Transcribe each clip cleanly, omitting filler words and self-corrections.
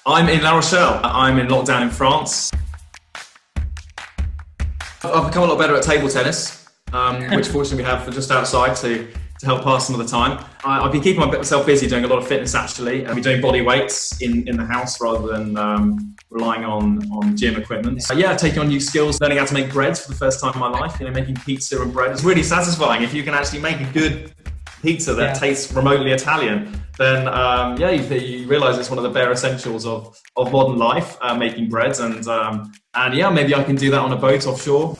I'm in La Rochelle. I'm in lockdown in France. I've become a lot better at table tennis, which fortunately we have for just outside to help pass some of the time. I've been keeping myself busy doing a lot of fitness actually. I've been doing body weights in the house rather than relying on gym equipment. Taking on new skills, learning how to make bread for the first time in my life. Making pizza and bread is really satisfying. If you can actually make a good pizza that tastes remotely Italian, then you realise it's one of the bare essentials of modern life, making breads, and maybe I can do that on a boat offshore.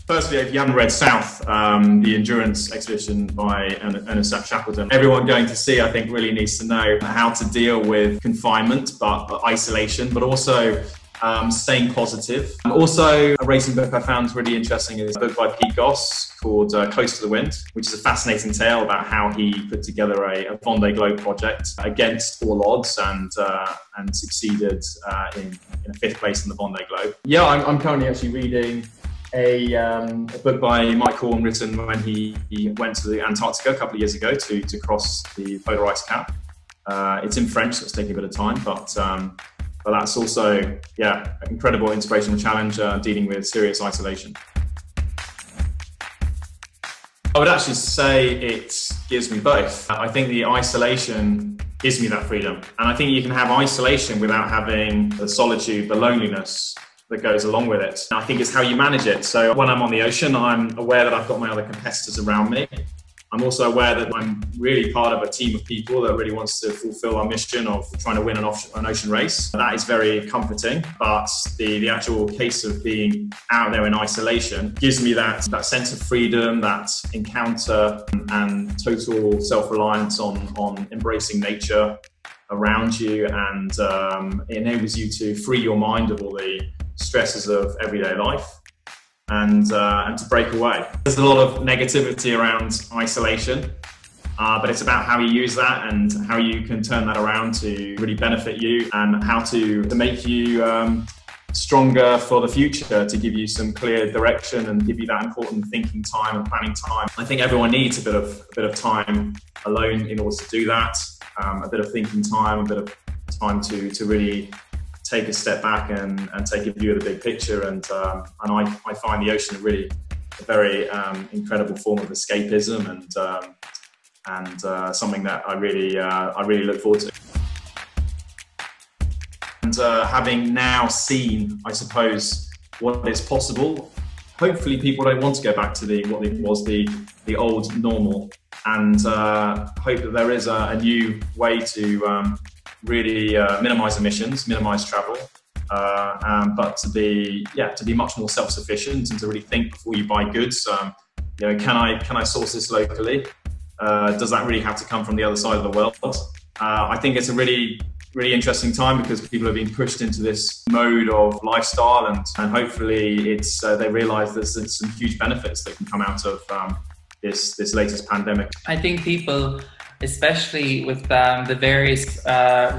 Firstly, if you haven't read South, the endurance exhibition by Ernest Shackleton, everyone going to see, I think, really needs to know how to deal with confinement, but isolation, but also staying positive. Also, a racing book I found really interesting is a book by Pete Goss called Close to the Wind, which is a fascinating tale about how he put together a Vendée Globe project against all odds and succeeded in a 5th place in the Vendée Globe. Yeah, I'm currently actually reading a book by Mike Horn written when he went to the Antarctica a couple of years ago to cross the polar ice cap. It's in French, so it's taking a bit of time, but that's also, an incredible inspirational challenge dealing with serious isolation. I would actually say it gives me both. I think the isolation gives me that freedom, and I think you can have isolation without having the solitude, the loneliness that goes along with it. I think it's how you manage it. So when I'm on the ocean, I'm aware that I've got my other competitors around me. I'm also aware that I'm really part of a team of people that really wants to fulfill our mission of trying to win an ocean race. That is very comforting, but the actual case of being out there in isolation gives me that sense of freedom, that encounter and total self-reliance on embracing nature around you, and it enables you to free your mind of all the stresses of everyday life and to break away. There's a lot of negativity around isolation, but it's about how you use that and how you can turn that around to really benefit you, and how to make you stronger for the future, to give you some clear direction and give you that important thinking time and planning time. I think everyone needs a bit of time alone in order to do that, a bit of thinking time, a bit of time to really take a step back and take a view of the big picture, and I find the ocean a very incredible form of escapism and something that I really look forward to. And having now seen, I suppose, what is possible, hopefully people don't want to go back to what was the old normal, and hope that there is a new way to really minimise emissions, minimise travel, but to be much more self-sufficient, and to really think before you buy goods. Can I source this locally? Does that really have to come from the other side of the world? I think it's a really interesting time, because people have been pushed into this mode of lifestyle, and hopefully they realise there's some huge benefits that can come out of this latest pandemic. I think people, especially with the various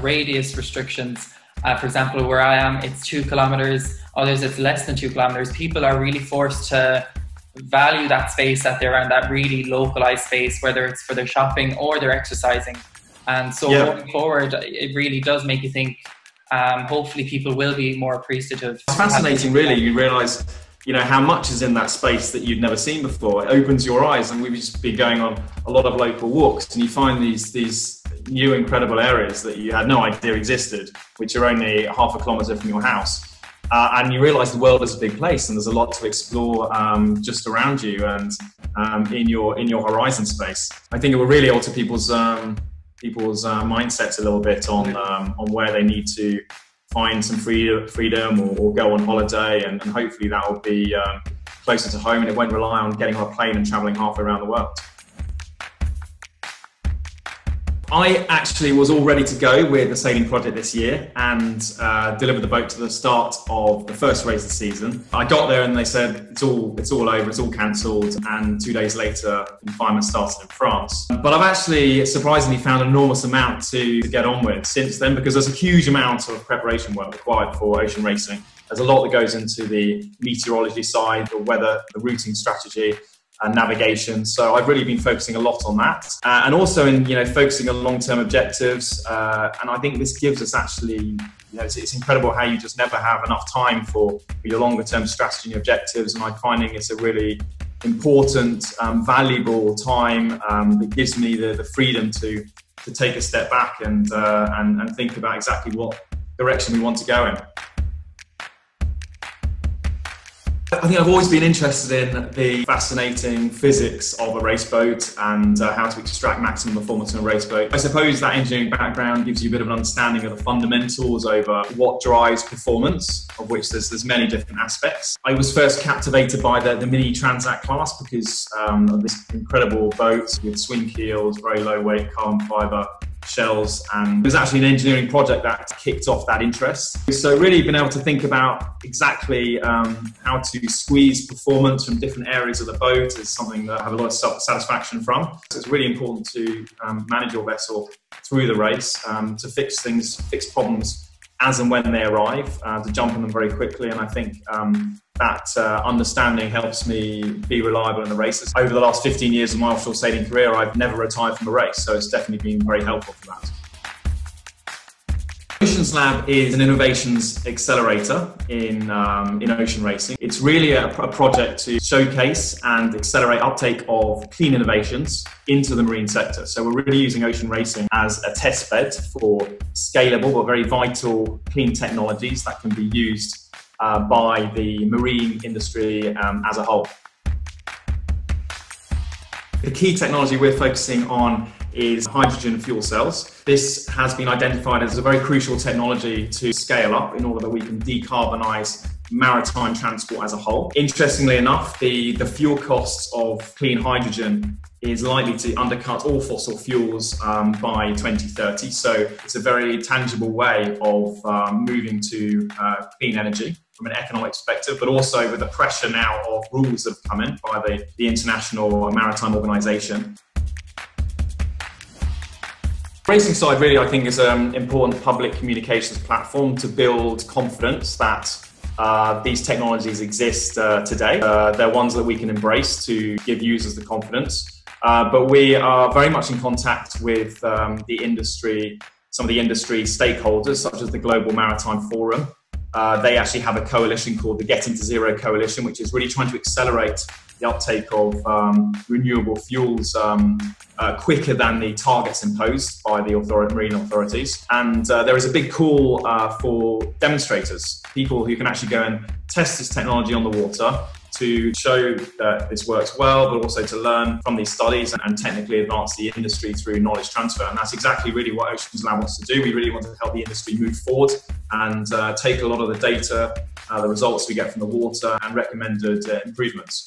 radius restrictions, for example, where I am, it's 2 kilometers, others it's less than 2 kilometers. People are really forced to value that space that they're in, that really localized space, whether it's for their shopping or their exercising. And so going forward, it really does make you think, hopefully people will be more appreciative. It's fascinating, really. You realise how much is in that space that you'd never seen before. It opens your eyes, and we've just been going on a lot of local walks, and you find these new incredible areas that you had no idea existed, which are only half a kilometre from your house. And you realise the world is a big place, and there's a lot to explore just around you and in your horizon space. I think it will really alter people's mindsets a little bit on where they need to find some freedom or go on holiday, and hopefully that will be closer to home, and it won't rely on getting on a plane and travelling halfway around the world. I actually was all ready to go with the sailing project this year and delivered the boat to the start of the first race of the season. I got there and they said it's all over, it's all cancelled, and 2 days later confinement started in France. But I've actually surprisingly found an enormous amount to get on with since then, because there's a huge amount of preparation work required for ocean racing. There's a lot that goes into the meteorology side, the weather, the routing strategy, and navigation. So I've really been focusing a lot on that, and also in focusing on long-term objectives. And I think this gives us actually, it's incredible how you just never have enough time for your longer-term strategy and objectives. And I'm finding it's a really important, valuable time that gives me the freedom to take a step back and think about exactly what direction we want to go in. I think I've always been interested in the fascinating physics of a race boat and how to extract maximum performance in a race boat. I suppose that engineering background gives you a bit of an understanding of the fundamentals over what drives performance, of which there's many different aspects. I was first captivated by the Mini Transat class because of this incredible boat with swing keels, very low weight carbon fibre shells, and it was actually an engineering project that kicked off that interest. So really been able to think about exactly how to squeeze performance from different areas of the boat is something that I have a lot of satisfaction from. So it's really important to manage your vessel through the race, to fix problems as and when they arrive, to jump on them very quickly. And I think that understanding helps me be reliable in the races. Over the last 15 years of my offshore sailing career, I've never retired from a race, so it's definitely been very helpful for that. OceansLab is an innovations accelerator in ocean racing. It's really a project to showcase and accelerate uptake of clean innovations into the marine sector. So we're really using ocean racing as a test bed for scalable but very vital clean technologies that can be used by the marine industry as a whole. The key technology we're focusing on is hydrogen fuel cells. This has been identified as a very crucial technology to scale up in order that we can decarbonise maritime transport as a whole. Interestingly enough, the fuel costs of clean hydrogen is likely to undercut all fossil fuels by 2030. So it's a very tangible way of moving to clean energy from an economic perspective, but also with the pressure now of rules that have come in by the International Maritime Organization. Racing side really, I think, is an important public communications platform to build confidence that these technologies exist today. They're ones that we can embrace to give users the confidence. But we are very much in contact with the industry, some of the industry stakeholders, such as the Global Maritime Forum. They actually have a coalition called the Getting to Zero Coalition, which is really trying to accelerate the uptake of renewable fuels quicker than the targets imposed by the marine authorities. And there is a big call for demonstrators, people who can actually go and test this technology on the water to show that this works well, but also to learn from these studies and technically advance the industry through knowledge transfer. And that's exactly really what OceansLab wants to do. We really want to help the industry move forward and take a lot of the data, the results we get from the water, and recommended improvements.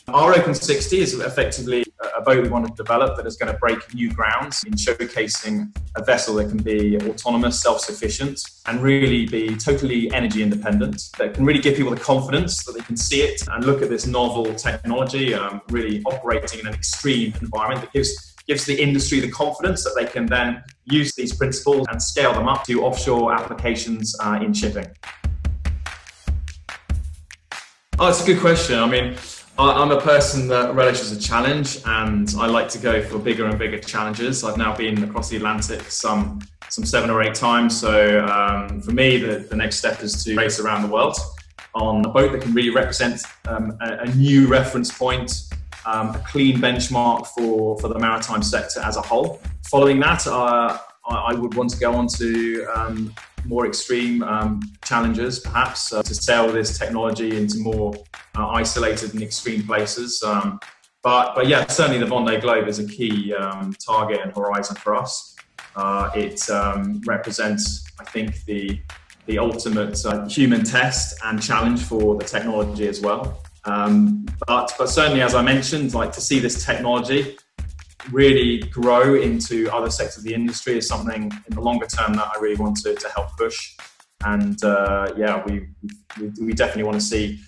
Our Open 60 is effectively a boat we want to develop that is going to break new grounds in showcasing a vessel that can be autonomous, self-sufficient, and really be totally energy independent, that can really give people the confidence that they can see it and look at this novel technology really operating in an extreme environment that gives the industry the confidence that they can then use these principles and scale them up to offshore applications in shipping. Oh, it's a good question. I mean, I'm a person that relishes a challenge, and I like to go for bigger and bigger challenges. I've now been across the Atlantic some 7 or 8 times. So for me, the next step is to race around the world on a boat that can really represent a new reference point, a clean benchmark for the maritime sector as a whole. Following that, I would want to go on to more extreme challenges, perhaps, to sail this technology into more isolated and extreme places. But yeah, certainly the Vendée Globe is a key target and horizon for us. It represents, I think, the ultimate human test and challenge for the technology as well. But certainly, as I mentioned, like to see this technology really grow into other sectors of the industry is something in the longer term that I really want to help push. And yeah, we definitely want to see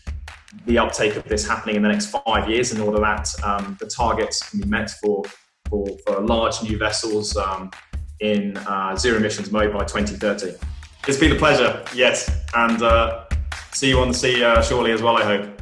the uptake of this happening in the next 5 years in order that the targets can be met for large new vessels in zero emissions mode by 2030. It's been a pleasure, yes, and see you on the sea shortly as well, I hope.